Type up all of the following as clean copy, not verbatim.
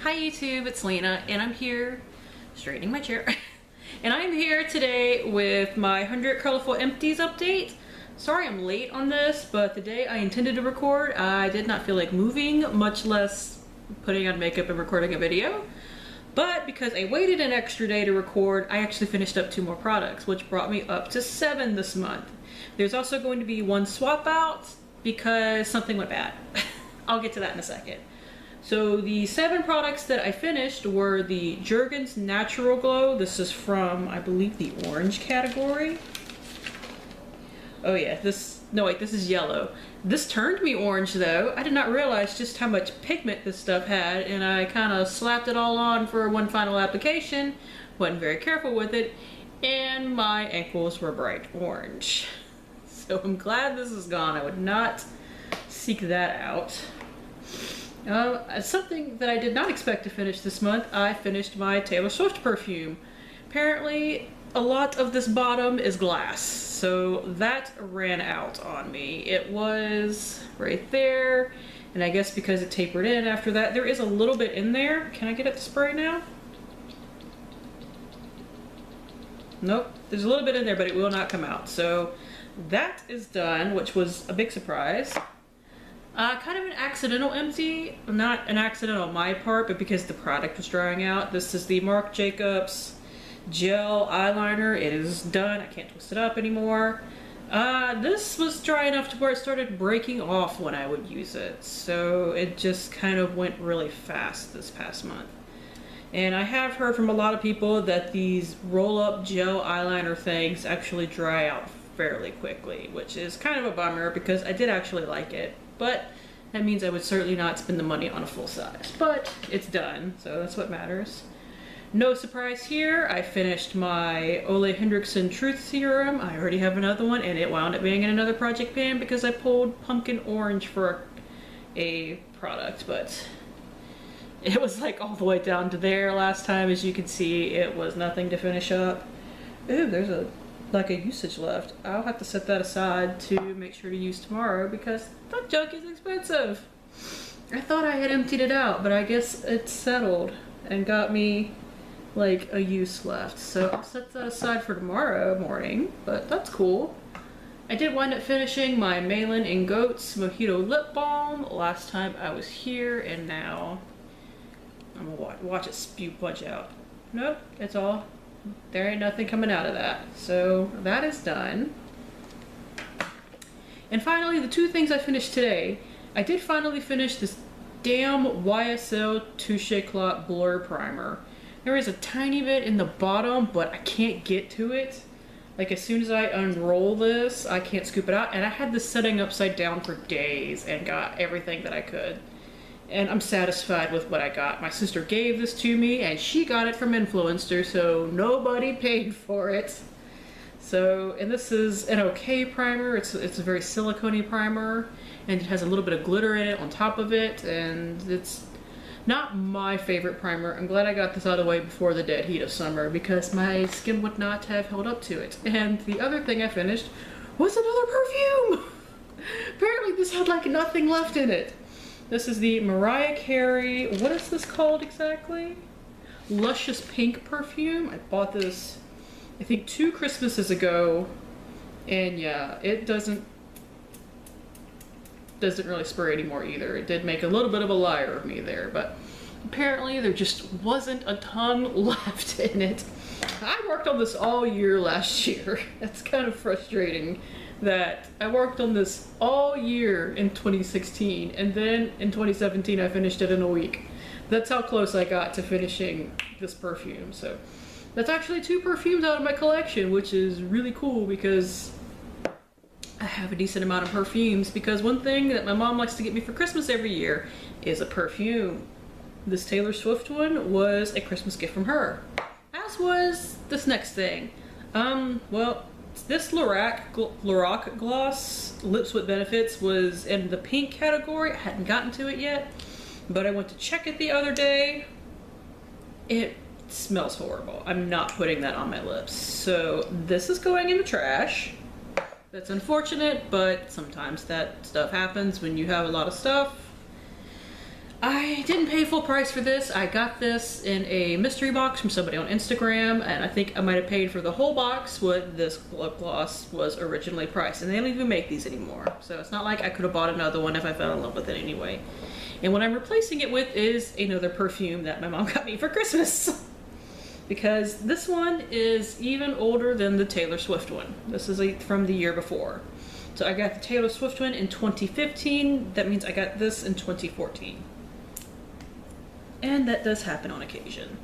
Hi YouTube, it's Lena, and I'm here straightening my chair. And I'm here today with my 100 Colorful Empties update. Sorry I'm late on this, but the day I intended to record, I did not feel like moving, much less putting on makeup and recording a video. But because I waited an extra day to record, I actually finished up 2 more products, which brought me up to 7 this month. There's also going to be 1 swap out because something went bad. I'll get to that in a second. So the 7 products that I finished were the Jergens Natural Glow. This is from, I believe, the orange category. Oh yeah, this is yellow. This turned me orange though. I did not realize just how much pigment this stuff had, and I kind of slapped it all on for one final application. Wasn't very careful with it, and my ankles were bright orange. So I'm glad this is gone. I would not seek that out. Something that I did not expect to finish this month, I finished my Taylor Swift perfume. Apparently, a lot of this bottom is glass, so that ran out on me. It was right there, and I guess because it tapered in after that, there is a little bit in there. Can I get it to spray now? Nope, there's a little bit in there, but it will not come out. So that is done, which was a big surprise. Kind of an accidental empty, not an accident on my part, but because the product was drying out. This is the Marc Jacobs gel eyeliner. It is done. I can't twist it up anymore. This was dry enough to where it started breaking off when I would use it, so it just kind of went really fast this past month. And I have heard from a lot of people that these roll-up gel eyeliner things actually dry out fairly quickly, which is kind of a bummer because I did actually like it. But that means I would certainly not spend the money on a full size. But it's done, so that's what matters. No surprise here, I finished my Ole Henriksen Truth Serum. I already have another one, and it wound up being in another project pan because I pulled pumpkin orange for a product, but it was like all the way down to there last time. As you can see, it was nothing to finish up. Ooh, there's a usage left. I'll have to set that aside to make sure to use tomorrow because that junk is expensive. I thought I had emptied it out, but I guess it's settled and got me like a use left. So I'll set that aside for tomorrow morning, but that's cool. I did wind up finishing my Malin and Goats Mojito Lip Balm last time I was here, and now I'm gonna watch it spew punch out. Nope, it's all. There ain't nothing coming out of that. So that is done. And finally, the 2 things I finished today. I did finally finish this damn YSL Touche Clot Blur Primer. There is a tiny bit in the bottom, but I can't get to it. Like as soon as I unroll this, I can't scoop it out. And I had this setting upside down for days and got everything that I could. And I'm satisfied with what I got. My sister gave this to me, and she got it from Influencer, so nobody paid for it. So, and this is an okay primer. It's a very silicone-y primer, and it has a little bit of glitter in it on top of it, and it's not my favorite primer. I'm glad I got this out of the way before the dead heat of summer, because my skin would not have held up to it. And the other thing I finished was another perfume! Apparently this had like nothing left in it. This is the Mariah Carey, what is this called exactly? Luscious Pink perfume. I bought this, I think 2 Christmases ago, and yeah, it doesn't really spray anymore either. It did make a little bit of a liar of me there, but apparently there just wasn't a ton left in it. I worked on this all year last year. That's kind of frustrating that I worked on this all year in 2016, and then in 2017 I finished it in a week. That's how close I got to finishing this perfume. So that's actually 2 perfumes out of my collection, which is really cool because I have a decent amount of perfumes, because one thing that my mom likes to get me for Christmas every year is a perfume. This Taylor Swift one was a Christmas gift from her, as was this next thing. Well, this Lorac gloss, Lips with Benefits, was in the pink category. I hadn't gotten to it yet, but I went to check it the other day. It smells horrible. I'm not putting that on my lips. So this is going in the trash. That's unfortunate, but sometimes that stuff happens when you have a lot of stuff. I didn't pay full price for this. I got this in a mystery box from somebody on Instagram, and I think I might have paid for the whole box what this lip gloss was originally priced. And they don't even make these anymore. So it's not like I could have bought another one if I fell in love with it anyway. And what I'm replacing it with is another perfume that my mom got me for Christmas. Because this one is even older than the Taylor Swift one. This is from the year before. So I got the Taylor Swift one in 2015. That means I got this in 2014. And that does happen on occasion.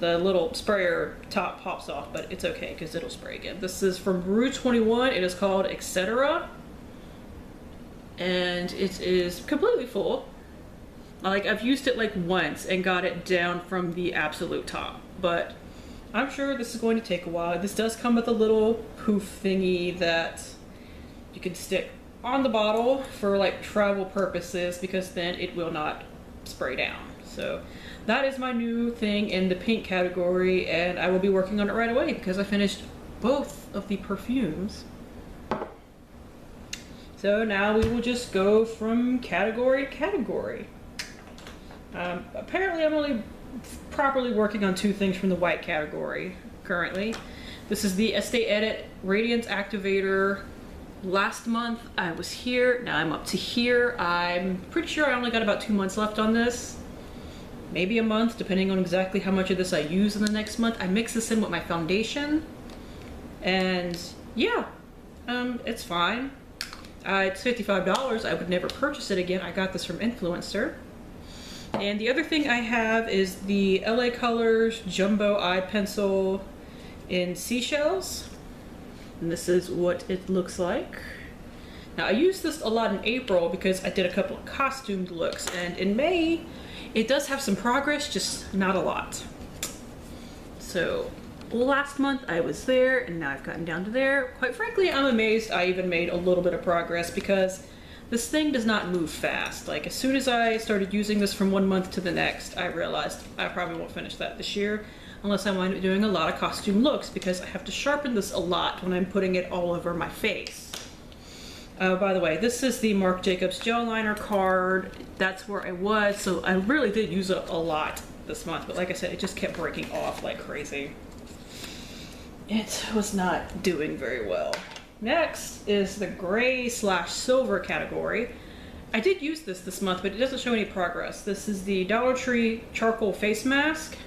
The little sprayer top pops off, but it's okay because it'll spray again. This is from Rue 21. It is called Etc. And it is completely full. Like, I've used it like once and got it down from the absolute top. But I'm sure this is going to take a while. This does come with a little poof thingy that you can stick on the bottle for like travel purposes, because then it will not spray down. So that is my new thing in the pink category, and I will be working on it right away because I finished both of the perfumes. So now we will just go from category to category. Apparently I'm only properly working on 2 things from the white category currently. This is the Estee Edit Radiance Activator. Last month I was here, now I'm up to here. I'm pretty sure I only got about 2 months left on this. Maybe a month, depending on exactly how much of this I use in the next month. I mix this in with my foundation, and yeah, it's fine. It's $55. I would never purchase it again. I got this from Influencer. And the other thing I have is the LA Colors Jumbo Eye Pencil in Seashells. And this is what it looks like. Now I used this a lot in April because I did a couple of costumed looks, and in May it does have some progress, just not a lot. So last month I was there, and now I've gotten down to there. Quite frankly, I'm amazed I even made a little bit of progress because this thing does not move fast. Like, as soon as I started using this from one month to the next, I realized I probably won't finish that this year unless I wind up doing a lot of costume looks, because I have to sharpen this a lot when I'm putting it all over my face. By the way, this is the Marc Jacobs gel liner card. That's where I was, so I really did use it a lot this month, but like I said, it just kept breaking off like crazy. It was not doing very well. Next is the gray/silver category. I did use this month, but it doesn't show any progress. This is the Dollar Tree charcoal face mask.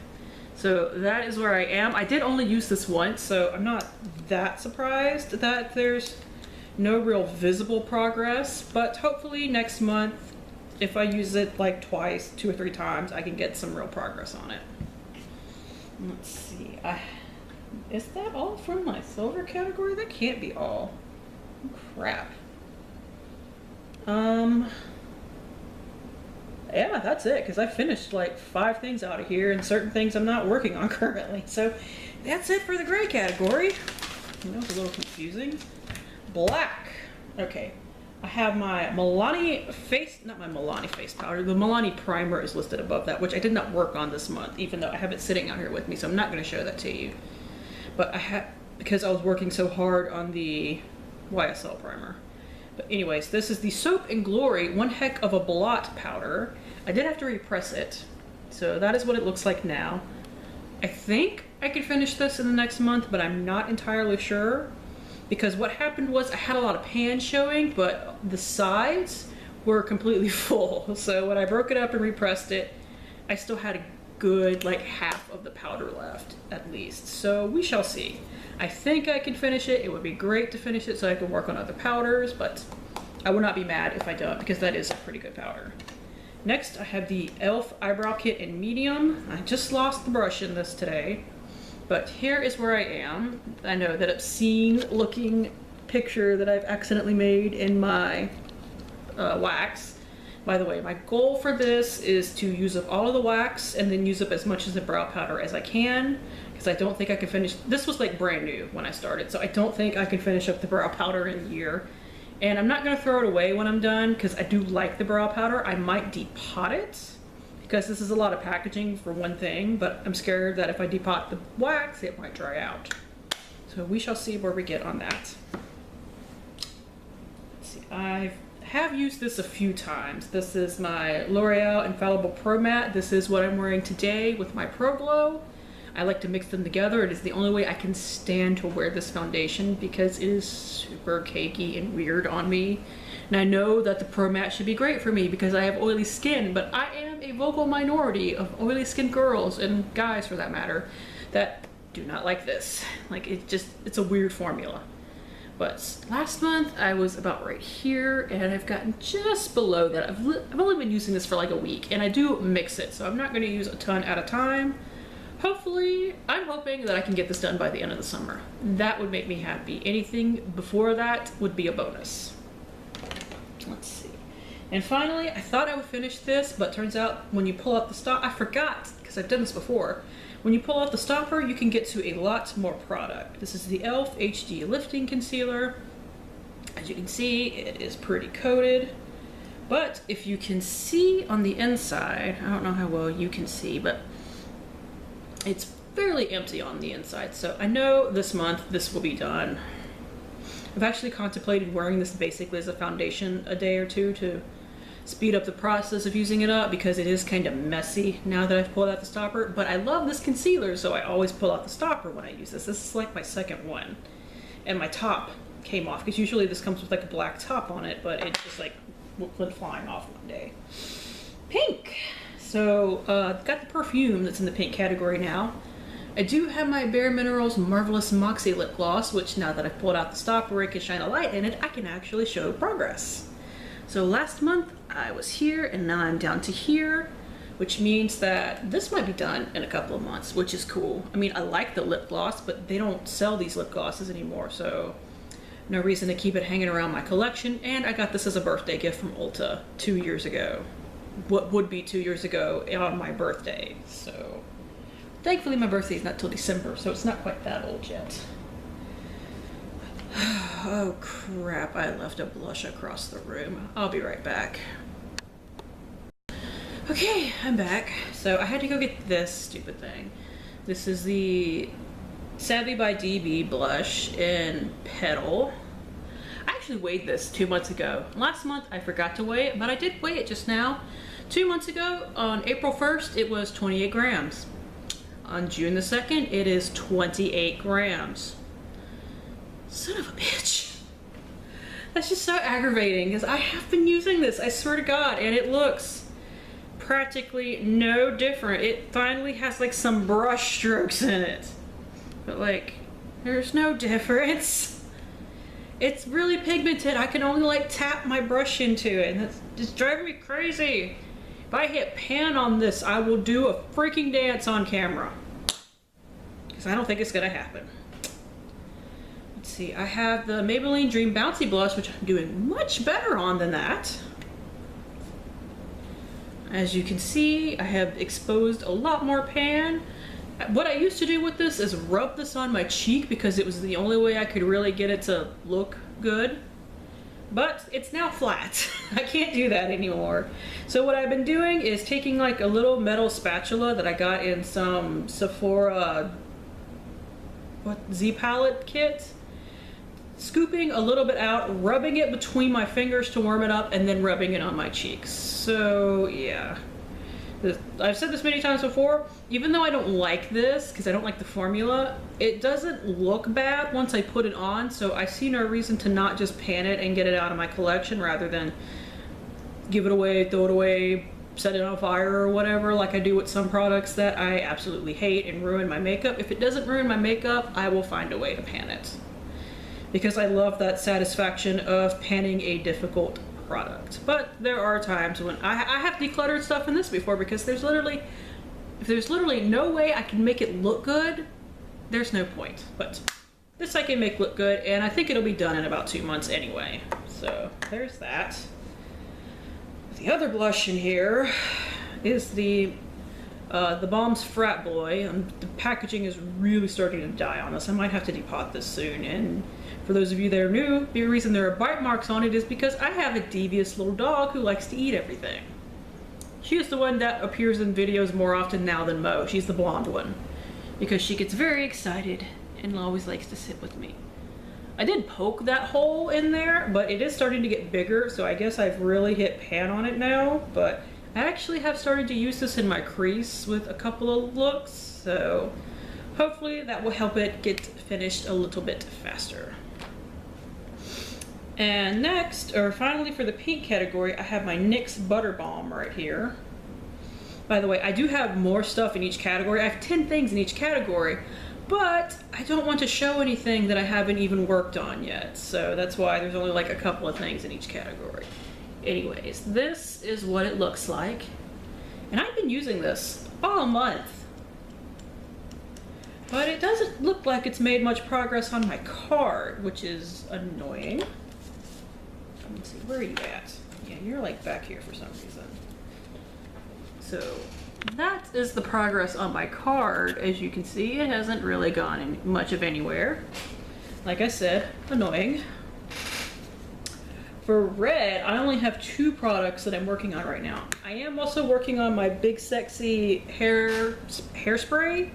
So that is where I am. I did only use this once, so I'm not that surprised that there's no real visible progress, but hopefully next month, if I use it like twice, 2 or 3 times, I can get some real progress on it. Let's see. Is that all from my silver category? That can't be all. Oh, crap. Yeah, that's it, because I finished like 5 things out of here, and certain things I'm not working on currently. So that's it for the gray category. You know, it's a little confusing. Black. Okay. I have my Milani face, not my Milani face powder, the Milani primer is listed above that, which I did not work on this month, even though I have it sitting out here with me, so I'm not going to show that to you. But I have, because I was working so hard on the YSL primer. But anyways, this is the Soap and Glory One Heck of a Blot powder. I did have to repress it, so that is what it looks like now. I think I could finish this in the next month, but I'm not entirely sure. Because what happened was I had a lot of pan showing, but the sides were completely full. So when I broke it up and repressed it, I still had a good like half of the powder left at least. So we shall see. I think I can finish it. It would be great to finish it so I can work on other powders, but I would not be mad if I don't, because that is a pretty good powder. Next, I have the e.l.f. Eyebrow Kit in medium. I just lost the brush in this today. But here is where I am. I know that obscene looking picture that I've accidentally made in my wax. By the way, my goal for this is to use up all of the wax and then use up as much of the brow powder as I can, because I don't think I can finish. This was like brand new when I started, so I don't think I can finish up the brow powder in a year. And I'm not gonna throw it away when I'm done, because I do like the brow powder. I might depot it, because this is a lot of packaging for one thing, but I'm scared that if I depot the wax, it might dry out. So we shall see where we get on that. Let's see, I have used this a few times. This is my L'Oreal Infallible Pro Matte. This is what I'm wearing today with my Pro Glow. I like to mix them together. It is the only way I can stand to wear this foundation because it is super cakey and weird on me. And I know that the Pro Matte should be great for me because I have oily skin, but I am a vocal minority of oily skin girls, and guys for that matter, that do not like this. Like, it's a weird formula. But last month I was about right here, and I've gotten just below that. I've only been using this for like a week, and I do mix it, so I'm not going to use a ton at a time. Hopefully, I'm hoping that I can get this done by the end of the summer. That would make me happy. Anything before that would be a bonus. Let's see. And finally, I thought I would finish this, but turns out when you pull out the stop, I forgot, because I've done this before. When you pull out the stopper, you can get to a lot more product. This is the e.l.f. HD Lifting Concealer. As you can see, it is pretty coated. But if you can see on the inside, I don't know how well you can see, but it's fairly empty on the inside. So I know this month this will be done. I've actually contemplated wearing this basically as a foundation a day or two to speed up the process of using it up because it is kind of messy now that I've pulled out the stopper. But I love this concealer, so I always pull out the stopper when I use this. This is like my second one. And my top came off because usually this comes with like a black top on it, but it just like went flying off one day. Pink. So got the perfume that's in the pink category now. I do have my Bare Minerals Marvelous Moxie Lip Gloss, which now that I've pulled out the stopper and can shine a light in it, I can actually show progress. So last month I was here and now I'm down to here, which means that this might be done in a couple of months, which is cool. I mean, I like the lip gloss, but they don't sell these lip glosses anymore, so no reason to keep it hanging around my collection. And I got this as a birthday gift from Ulta 2 years ago. What would be 2 years ago on my birthday. So thankfully my birthday is not till December, so it's not quite that old yet. Oh crap, I left a blush across the room. I'll be right back. Okay, I'm back. So I had to go get this stupid thing. This is the Savvy by DB blush in Petal. I actually weighed this 2 months ago. Last month I forgot to weigh it, but I did weigh it just now. 2 months ago, on April 1st, it was 28 grams. On June the 2nd, it is 28 grams. Son of a bitch. That's just so aggravating because I have been using this, I swear to God, and it looks practically no different. It finally has like some brush strokes in it, but like there's no difference. It's really pigmented. I can only like tap my brush into it, and that's just driving me crazy. If I hit pan on this, I will do a freaking dance on camera because I don't think it's gonna happen. Let's see, I have the Maybelline Dream Bouncy Blush, which I'm doing much better on than that. As you can see, I have exposed a lot more pan. What I used to do with this is rub this on my cheek because it was the only way I could really get it to look good. But it's now flat. I can't do that anymore. So what I've been doing is taking like a little metal spatula that I got in some Sephora Z palette kit, scooping a little bit out, rubbing it between my fingers to warm it up, and then rubbing it on my cheeks. So yeah, I've said this many times before, even though I don't like this because I don't like the formula, it doesn't look bad once I put it on, so I see no reason to not just pan it and get it out of my collection rather than give it away, throw it away, set it on fire or whatever like I do with some products that I absolutely hate and ruin my makeup. If it doesn't ruin my makeup, I will find a way to pan it because I love that satisfaction of panning a difficult product. But there are times when I have decluttered stuff in this before because if there's literally no way I can make it look good, there's no point. But this I can make look good, and I think it'll be done in about 2 months anyway. So there's that. The other blush in here is the Balm's Frat Boy. The packaging is really starting to die on us. I might have to depot this soon. And for those of you that are new, the reason there are bite marks on it is because I have a devious little dog who likes to eat everything. She is the one that appears in videos more often now than Mo. She's the blonde one because she gets very excited and always likes to sit with me. I did poke that hole in there, but it is starting to get bigger, so I guess I've really hit pan on it now. But I actually have started to use this in my crease with a couple of looks, so hopefully that will help it get finished a little bit faster. And next, or finally for the pink category, I have my NYX Butter Balm right here. By the way, I do have more stuff in each category. I have 10 things in each category, but I don't want to show anything that I haven't even worked on yet. So that's why there's only like a couple of things in each category. Anyways, this is what it looks like. And I've been using this all month. But it doesn't look like it's made much progress on my card, which is annoying. Let me see, where are you at? Yeah, you're like back here for some reason. So that is the progress on my card. As you can see, it hasn't really gone in much of anywhere. Like I said, annoying. For red, I only have 2 products that I'm working on right now. I am also working on my Big Sexy hairspray,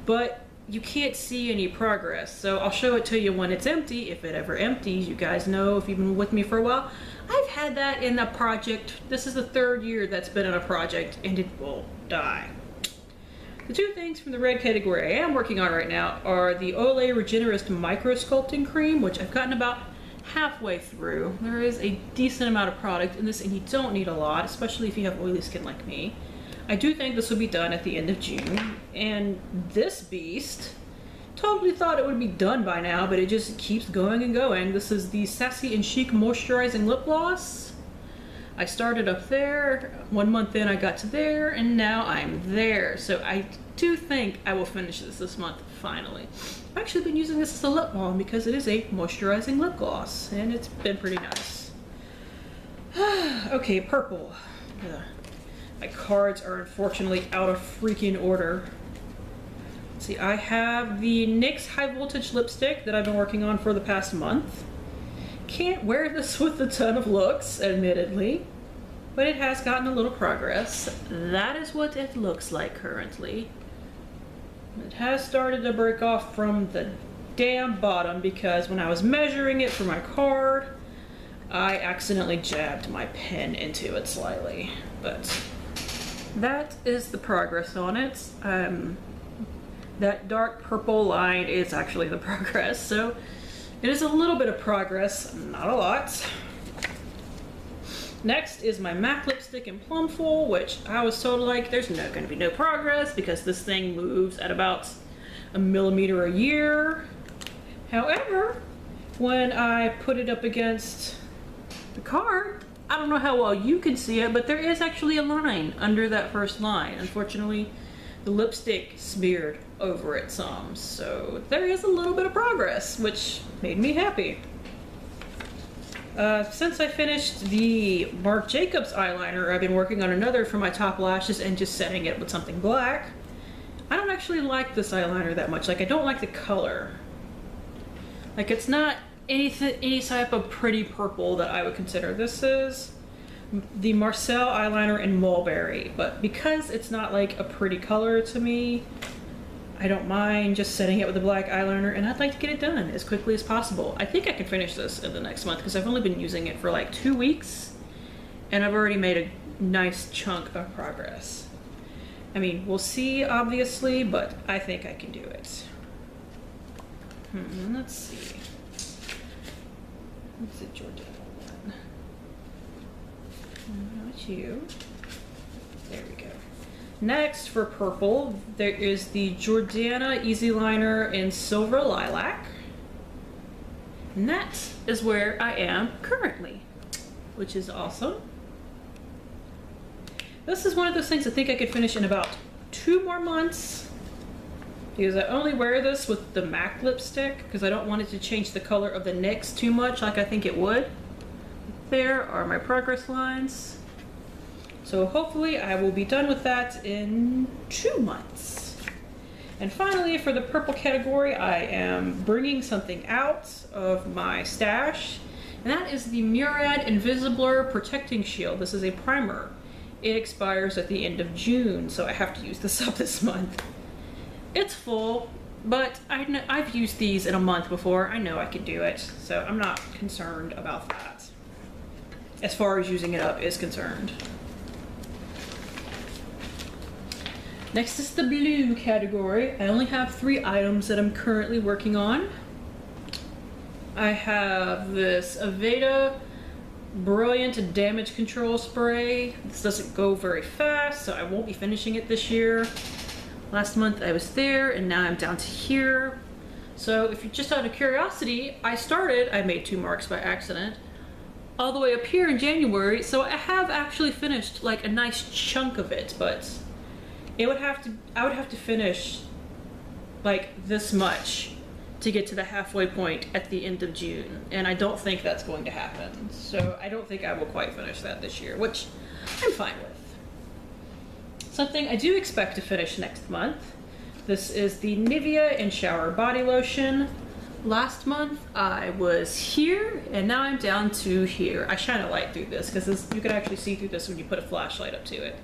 but you can't see any progress. So I'll show it to you when it's empty, if it ever empties. You guys know, if you've been with me for a while, I've had that in a project. This is the 3rd year that's been in a project, and it will die. The 2 things from the red category I am working on right now are the Olay Regenerist Micro Sculpting Cream, which I've gotten about halfway through. There is a decent amount of product in this, and you don't need a lot, especially if you have oily skin like me. I do think this will be done at the end of June, and this beast, totally thought it would be done by now, but it just keeps going and going. This is the Sassy and Chic Moisturizing Lip Gloss. I started up there, 1 month in I got to there, and now I'm there. So I do think I will finish this month, finally. I've actually been using this as a lip balm because it is a moisturizing lip gloss, and it's been pretty nice. Okay, purple. Ugh. My cards are unfortunately out of freaking order. Let's see, I have the NYX High Voltage Lipstick that I've been working on for the past month. Can't wear this with a ton of looks, admittedly, but it has gotten a little progress. That is what it looks like currently. It has started to break off from the damn bottom because when I was measuring it for my card, I accidentally jabbed my pen into it slightly, but that is the progress on it. That dark purple line is actually the progress, so it is a little bit of progress, not a lot. Next is my MAC lipstick in Plumful, which I was told like there's going to be no progress because this thing moves at about 1 millimeter a year. However, when I put it up against the card, I don't know how well you can see it, but there is actually a line under that first line. Unfortunately, the lipstick smeared over it some, so there is a little bit of progress, which made me happy. Since I finished the Marc Jacobs eyeliner, I've been working on another for my top lashes and just setting it with something black. I don't actually like this eyeliner that much. Like, I don't like the color. Like, it's not any type of pretty purple that I would consider. This is the Marcel eyeliner in Mulberry, but because it's not like a pretty color to me, I don't mind just setting it with a black eyeliner, and I'd like to get it done as quickly as possible. I think I can finish this in the next month because I've only been using it for like 2 weeks, and I've already made a nice chunk of progress. I mean, we'll see, obviously, but I think I can do it. Let's see. What's the Jordana one? Not you. There we go. Next, for purple, there is the Jordana Easy Liner in Silver Lilac. And that is where I am currently, which is awesome. This is one of those things I think I could finish in about 2 more months, because I only wear this with the MAC lipstick because I don't want it to change the color of the NYX too much like I think it would. There are my progress lines. So hopefully I will be done with that in 2 months. And finally, for the purple category, I am bringing something out of my stash, and that is the Murad Invisibler Protecting Shield. This is a primer. It expires at the end of June, so I have to use this up this month. It's full. But I've used these in a month before. I know I can do it, so I'm not concerned about that as far as using it up is concerned. Next is the blue category. I only have 3 items that I'm currently working on. I have this Aveda Brilliant Damage Control Spray. This doesn't go very fast, so I won't be finishing it this year. Last month I was there, and now I'm down to here. So if you're just out of curiosity, I made 2 marks by accident, all the way up here in January, so I have actually finished like a nice chunk of it, but I would have to finish like this much to get to the halfway point at the end of June, and I don't think that's going to happen. So I don't think I will quite finish that this year, which I'm fine with. Something I do expect to finish next month. This is the Nivea and Shower Body Lotion. Last month I was here, and now I'm down to here. I shine a light through this because you can actually see through this when you put a flashlight up to it.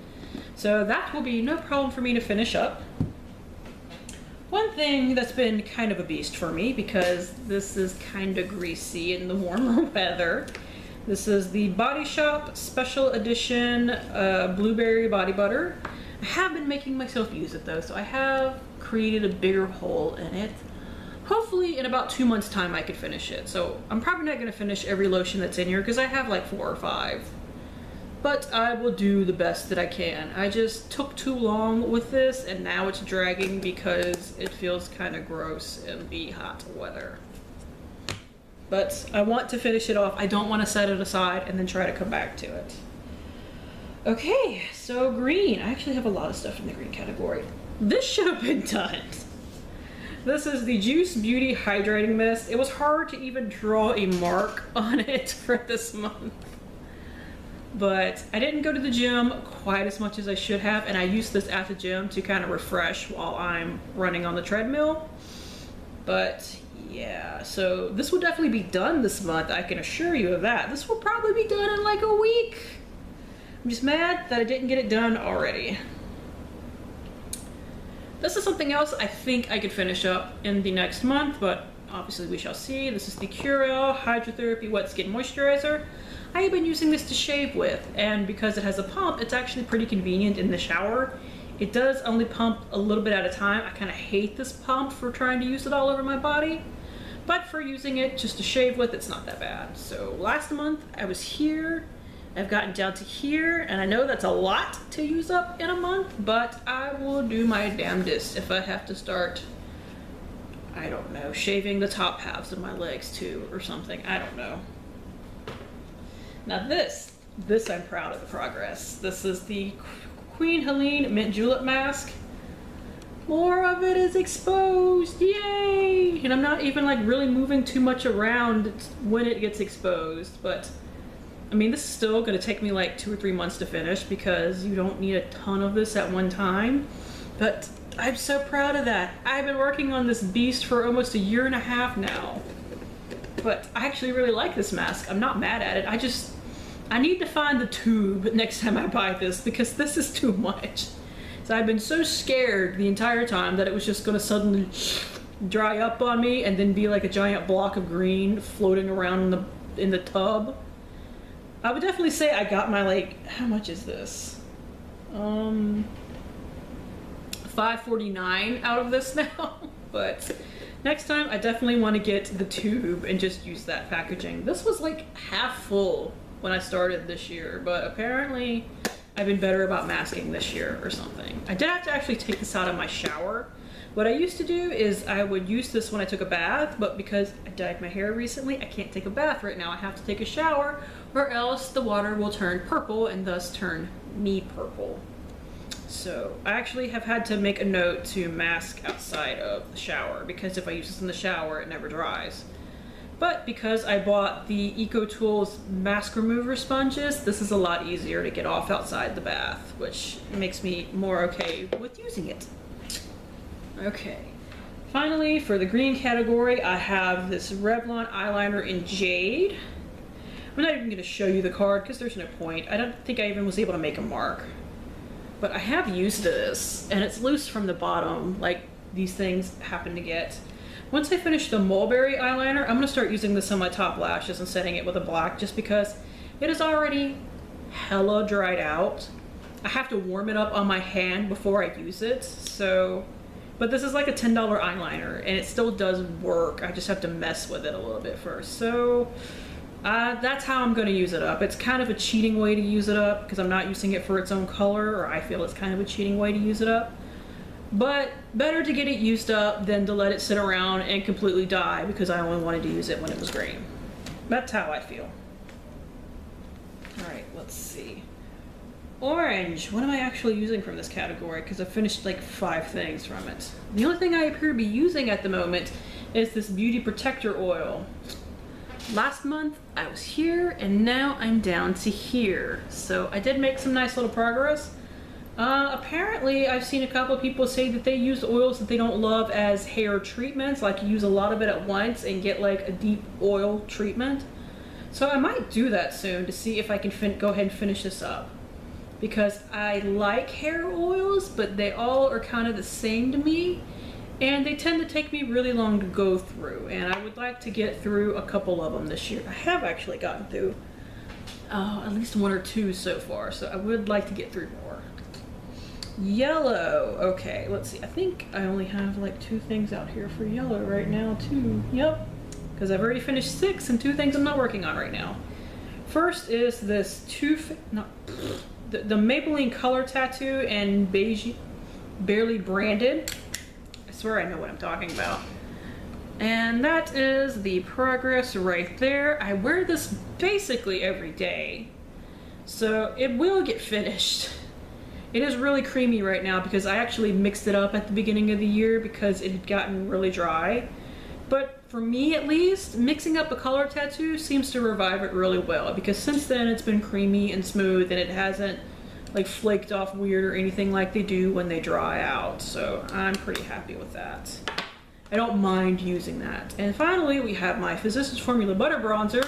So that will be no problem for me to finish up. One thing that's been kind of a beast for me, because this is kind of greasy in the warmer weather. This is the Body Shop Special Edition Blueberry Body Butter. I have been making myself use it though, so I have created a bigger hole in it. Hopefully in about 2 months' time I could finish it. So I'm probably not going to finish every lotion that's in here because I have like 4 or 5. But I will do the best that I can. I just took too long with this, and now it's dragging because it feels kind of gross in the hot weather. But I want to finish it off. I don't want to set it aside and then try to come back to it. Okay, so green. I actually have a lot of stuff in the green category. This should have been done. This is the Juice Beauty Hydrating Mist. It was hard to even draw a mark on it for this month. But I didn't go to the gym quite as much as I should have, and I used this at the gym to kind of refresh while I'm running on the treadmill. But yeah, so this will definitely be done this month, I can assure you of that. This will probably be done in like a week. I'm just mad that I didn't get it done already. This is something else I think I could finish up in the next month, but obviously we shall see. This is the Curel Hydrotherapy Wet Skin Moisturizer. I have been using this to shave with, and because it has a pump, it's actually pretty convenient in the shower. It does only pump a little bit at a time. I kind of hate this pump for trying to use it all over my body, but for using it just to shave with, it's not that bad. So last month I was here, I've gotten down to here, and I know that's a lot to use up in a month, but I will do my damnedest if I have to start, I don't know, shaving the top halves of my legs too or something. I don't know. Now this I'm proud of the progress. This is the Queen Helene Mint Julep Mask. More of it is exposed, yay! And I'm not even like really moving too much around when it gets exposed, but I mean, this is still gonna take me like 2 or 3 months to finish because you don't need a ton of this at one time, but I'm so proud of that. I've been working on this beast for almost 1.5 years now. But I actually really like this mask. I'm not mad at it. I need to find the tube next time I buy this because this is too much. So I've been so scared the entire time that it was just gonna suddenly dry up on me and then be like a giant block of green floating around in the tub. I would definitely say I got my, like, how much is this? $5.49 out of this now, but next time I definitely want to get the tube and just use that packaging. This was like half full when I started this year, but apparently I've been better about masking this year or something. I did have to actually take this out of my shower. What I used to do is I would use this when I took a bath, but because I dyed my hair recently, I can't take a bath right now. I have to take a shower or else the water will turn purple and thus turn me purple. So I actually have had to make a note to mask outside of the shower because if I use this in the shower, it never dries. But because I bought the EcoTools mask remover sponges, this is a lot easier to get off outside the bath, which makes me more okay with using it. Okay, finally for the green category, I have this Revlon eyeliner in Jade. I'm not even going to show you the card because there's no point. I don't think I even was able to make a mark. But I have used this, and it's loose from the bottom, like these things happen to get. Once I finish the mulberry eyeliner, I'm going to start using this on my top lashes and setting it with a black just because it is already hella dried out. I have to warm it up on my hand before I use it, so... But this is like a $10 eyeliner, and it still does work. I just have to mess with it a little bit first. So that's how I'm going to use it up. It's kind of a cheating way to use it up because I'm not using it for its own color, or I feel it's kind of a cheating way to use it up. But better to get it used up than to let it sit around and completely die because I only wanted to use it when it was green. That's how I feel. Alright, let's see. Orange. What am I actually using from this category? Because I've finished like 5 things from it. The only thing I appear to be using at the moment is this Beauty Protector Oil. Last month I was here and now I'm down to here. So I did make some nice little progress. Apparently I've seen a couple of people say that they use oils that they don't love as hair treatments, like you use a lot of it at once and get like a deep oil treatment. So I might do that soon to see if I can go ahead and finish this up. Because I like hair oils, but they all are kind of the same to me. And they tend to take me really long to go through. And I would like to get through a couple of them this year. I have actually gotten through at least 1 or 2 so far. So I would like to get through more. Yellow. Okay, let's see. I think I only have like 2 things out here for yellow right now too. Yep. Because I've already finished 6 and 2 things I'm not working on right now. First is this the Maybelline Color Tattoo and Beige Barely Branded. I swear I know what I'm talking about. And that is the progress right there. I wear this basically every day, so it will get finished. It is really creamy right now because I actually mixed it up at the beginning of the year because it had gotten really dry. But for me at least, mixing up a color tattoo seems to revive it really well because since then it's been creamy and smooth and it hasn't like flaked off weird or anything like they do when they dry out. So I'm pretty happy with that. I don't mind using that. And finally we have my Physicians Formula Butter Bronzer,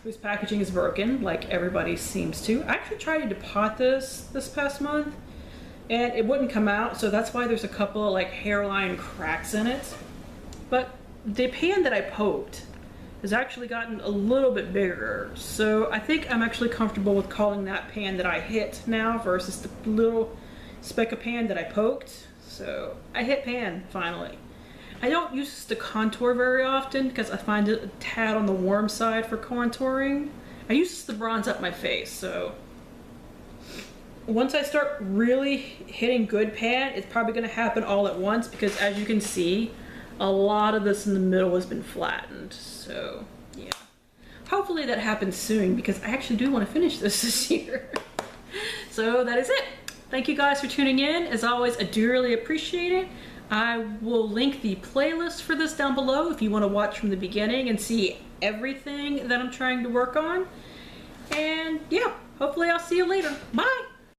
whose packaging is broken like everybody seems to. I actually tried to pot this past month and it wouldn't come out, so that's why there's a couple of like hairline cracks in it. But the pan that I poked has actually gotten a little bit bigger, so I think I'm actually comfortable with calling that pan that I hit now versus the little speck of pan that I poked. So I hit pan finally. I don't use this to contour very often because I find it a tad on the warm side for contouring. I use this to bronze up my face, so once I start really hitting good pan, it's probably going to happen all at once because as you can see, a lot of this in the middle has been flattened. So yeah, hopefully that happens soon because I actually do want to finish this year. So that is it. Thank you guys for tuning in. As always, I do really appreciate it. I will link the playlist for this down below if you want to watch from the beginning and see everything that I'm trying to work on. And yeah, hopefully I'll see you later. Bye!